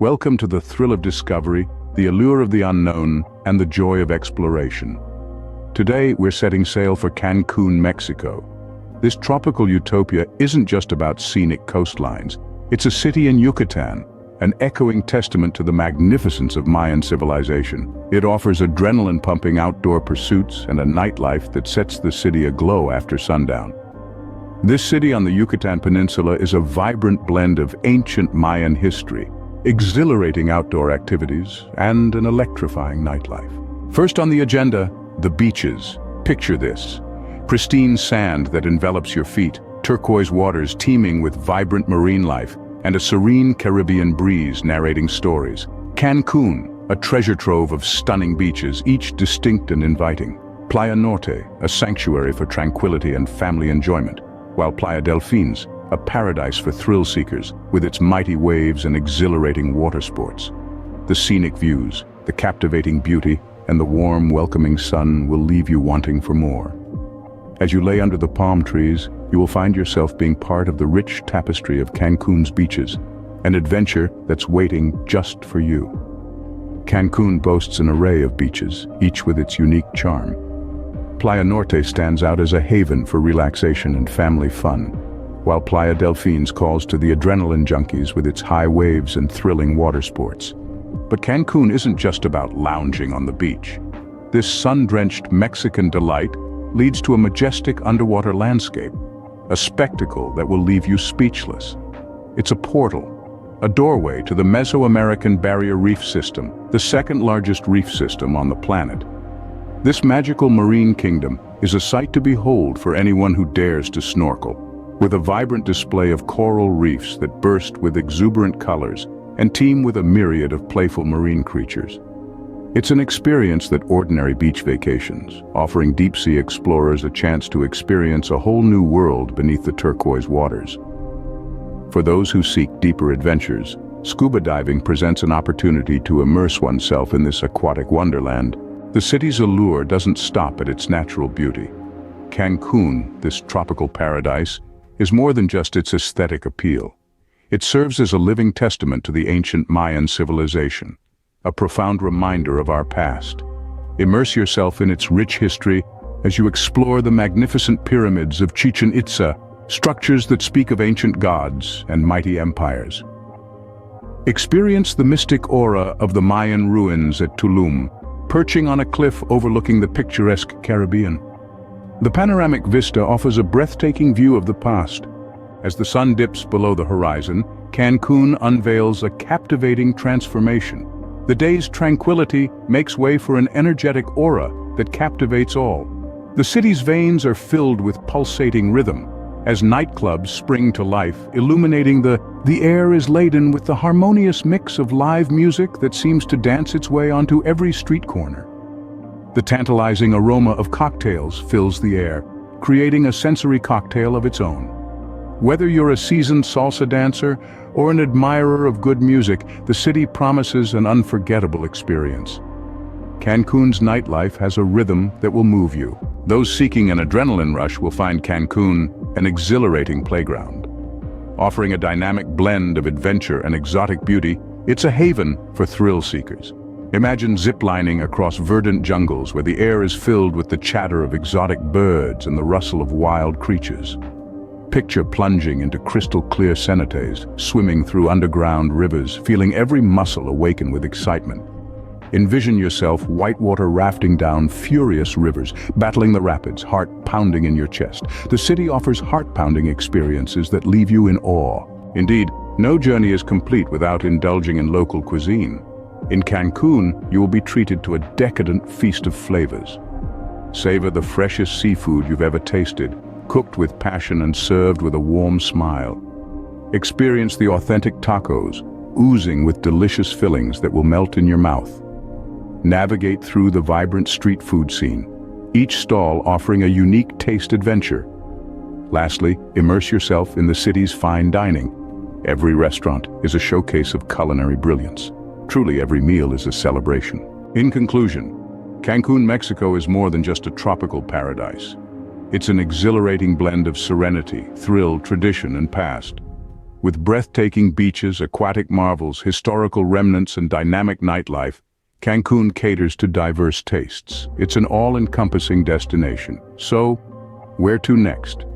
Welcome to the thrill of discovery, the allure of the unknown, and the joy of exploration. Today, we're setting sail for Cancun, Mexico. This tropical utopia isn't just about scenic coastlines. It's a city in Yucatan, an echoing testament to the magnificence of Mayan civilization. It offers adrenaline-pumping outdoor pursuits and a nightlife that sets the city aglow after sundown. This city on the Yucatan Peninsula is a vibrant blend of ancient Mayan history, exhilarating outdoor activities, and an electrifying nightlife. First on the agenda, the beaches. Picture this: pristine sand that envelops your feet, turquoise waters teeming with vibrant marine life, and a serene Caribbean breeze narrating stories. Cancun, a treasure trove of stunning beaches, each distinct and inviting. Playa Norte, a sanctuary for tranquility and family enjoyment, while Playa Delfines, a paradise for thrill seekers, with its mighty waves and exhilarating water sports. The scenic views, the captivating beauty, and the warm, welcoming sun will leave you wanting for more. As you lay under the palm trees, you will find yourself being part of the rich tapestry of Cancun's beaches, an adventure that's waiting just for you. Cancun boasts an array of beaches, each with its unique charm. Playa Norte stands out as a haven for relaxation and family fun, while Playa Delfines calls to the adrenaline junkies with its high waves and thrilling water sports. But Cancun isn't just about lounging on the beach. This sun-drenched Mexican delight leads to a majestic underwater landscape, a spectacle that will leave you speechless. It's a portal, a doorway to the Mesoamerican Barrier Reef System, the second largest reef system on the planet. This magical marine kingdom is a sight to behold for anyone who dares to snorkel, with a vibrant display of coral reefs that burst with exuberant colors and teem with a myriad of playful marine creatures. It's an experience that ordinary beach vacations, offering deep-sea explorers a chance to experience a whole new world beneath the turquoise waters. For those who seek deeper adventures, scuba diving presents an opportunity to immerse oneself in this aquatic wonderland. The city's allure doesn't stop at its natural beauty. Cancun, this tropical paradise, is more than just its aesthetic appeal. It serves as a living testament to the ancient Mayan civilization, a profound reminder of our past. Immerse yourself in its rich history as you explore the magnificent pyramids of Chichen Itza, structures that speak of ancient gods and mighty empires. Experience the mystic aura of the Mayan ruins at Tulum, perching on a cliff overlooking the picturesque Caribbean. The panoramic vista offers a breathtaking view of the past. As the sun dips below the horizon, Cancun unveils a captivating transformation. The day's tranquility makes way for an energetic aura that captivates all. The city's veins are filled with pulsating rhythm, as nightclubs spring to life, illuminating the air is laden with the harmonious mix of live music that seems to dance its way onto every street corner. The tantalizing aroma of cocktails fills the air, creating a sensory cocktail of its own. Whether you're a seasoned salsa dancer or an admirer of good music, the city promises an unforgettable experience. Cancun's nightlife has a rhythm that will move you. Those seeking an adrenaline rush will find Cancun an exhilarating playground. Offering a dynamic blend of adventure and exotic beauty, it's a haven for thrill seekers. Imagine ziplining across verdant jungles where the air is filled with the chatter of exotic birds and the rustle of wild creatures. Picture plunging into crystal-clear cenotes, swimming through underground rivers, feeling every muscle awaken with excitement. Envision yourself whitewater rafting down furious rivers, battling the rapids, heart pounding in your chest. The city offers heart-pounding experiences that leave you in awe. Indeed, no journey is complete without indulging in local cuisine. In Cancun, you will be treated to a decadent feast of flavors. Savor the freshest seafood you've ever tasted, cooked with passion and served with a warm smile. Experience the authentic tacos, oozing with delicious fillings that will melt in your mouth. Navigate through the vibrant street food scene, each stall offering a unique taste adventure. Lastly, immerse yourself in the city's fine dining. Every restaurant is a showcase of culinary brilliance. Truly, every meal is a celebration. In conclusion, Cancun, Mexico is more than just a tropical paradise. It's an exhilarating blend of serenity, thrill, tradition, and past. With breathtaking beaches, aquatic marvels, historical remnants, and dynamic nightlife, Cancun caters to diverse tastes. It's an all-encompassing destination. So, where to next?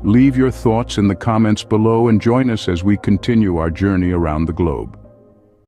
Leave your thoughts in the comments below and join us as we continue our journey around the globe.